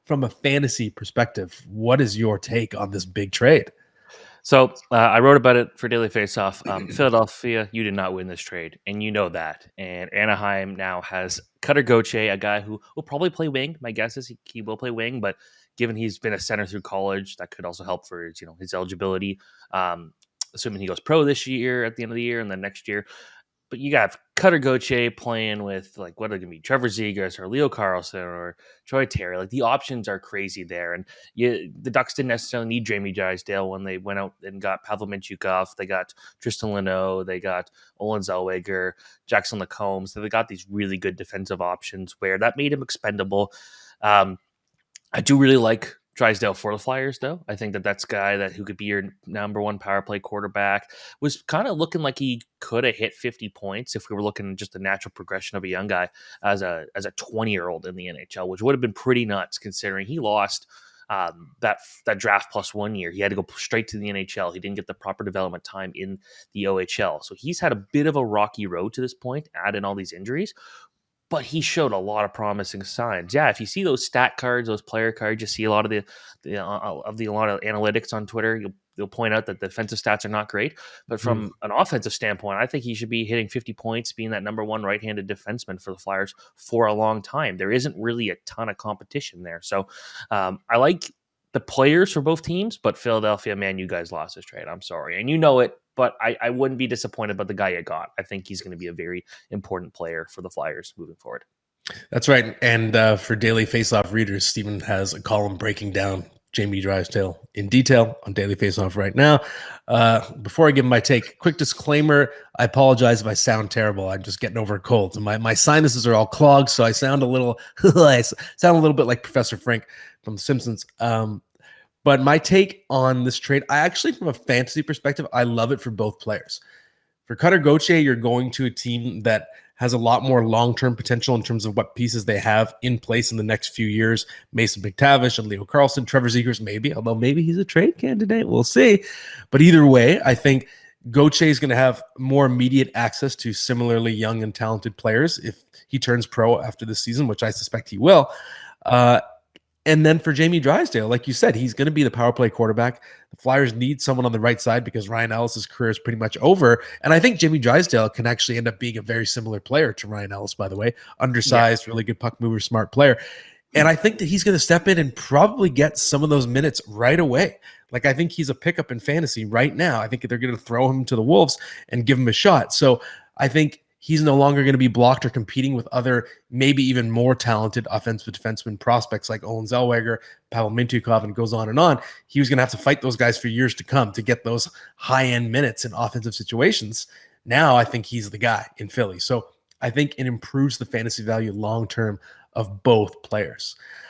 from a fantasy perspective, what is your take on this big trade? So I wrote about it for Daily Faceoff. Philadelphia, you did not win this trade, and you know that. And Anaheim now has Cutter Gauthier, a guy who will probably play wing. My guess is he will play wing, but given he's been a center through college, that could also help for his eligibility. Um, Assuming he goes pro this year at the end of the year, and then next year, but you got Cutter Gauthier playing with like what are going to be Trevor Zegras or Leo Carlson or Troy Terry. Like the options are crazy there, and the Ducks didn't necessarily need Jamie Drysdale when they went out and got Pavel Mintyukov. They got Tristan Leno, they got Olin Zellweger, Jackson Lacombe. So they got these really good defensive options where that made him expendable. Um, I do really like Drysdale for the Flyers, though. I think that's a guy who could be your number one power play quarterback. Was kind of looking like he could have hit 50 points if we were looking at just the natural progression of a young guy as a 20-year-old in the NHL, which would have been pretty nuts considering he lost that draft plus 1 year. He had to go straight to the NHL. He didn't get the proper development time in the OHL, so he's had a bit of a rocky road to this point. Add in all these injuries, but he showed a lot of promising signs. Yeah, if you see those stat cards, those player cards, you see a lot of a lot of analytics on Twitter. You'll point out that the defensive stats are not great, but from an offensive standpoint, I think he should be hitting 50 points, being that number one right-handed defenseman for the Flyers for a long time. There isn't really a ton of competition there, so I like the players for both teams, but Philadelphia, man, you guys lost this trade. I'm sorry, and you know it. But I wouldn't be disappointed about the guy you got. I think he's going to be a very important player for the Flyers moving forward. That's right. And for Daily Faceoff readers, Stephen has a column breaking down Jamie Drysdale in detail on Daily Faceoff right now. Before I give my take, quick disclaimer: I apologize if I sound terrible. I'm just getting over a cold, so my sinuses are all clogged, so I sound a little I sound a little bit like Professor Frank from The Simpsons. But my take on this trade, I actually, from a fantasy perspective, I love it for both players. For Cutter Gauthier, you're going to a team that has a lot more long-term potential in terms of what pieces they have in place in the next few years. Mason McTavish and Leo Carlson, Trevor Zegras, maybe, although maybe he's a trade candidate. We'll see. But either way, I think Gauthier is going to have more immediate access to similarly young and talented players if he turns pro after this season, which I suspect he will. And then for Jamie Drysdale, like you said, he's going to be the power play quarterback. The Flyers need someone on the right side because Ryan Ellis's career is pretty much over. And I think Jamie Drysdale can actually end up being a very similar player to Ryan Ellis, by the way. Undersized, really good puck mover, smart player. And I think that he's going to step in and probably get some of those minutes right away. Like, I think he's a pickup in fantasy right now. I think they're going to throw him to the Wolves and give him a shot. So I think he's no longer going to be blocked or competing with other, maybe even more talented offensive defenseman prospects like Olin Zellweger, Pavel Mintyukov, and goes on and on. He was going to have to fight those guys for years to come to get those high-end minutes in offensive situations. Now I think he's the guy in Philly. So I think it improves the fantasy value long-term of both players.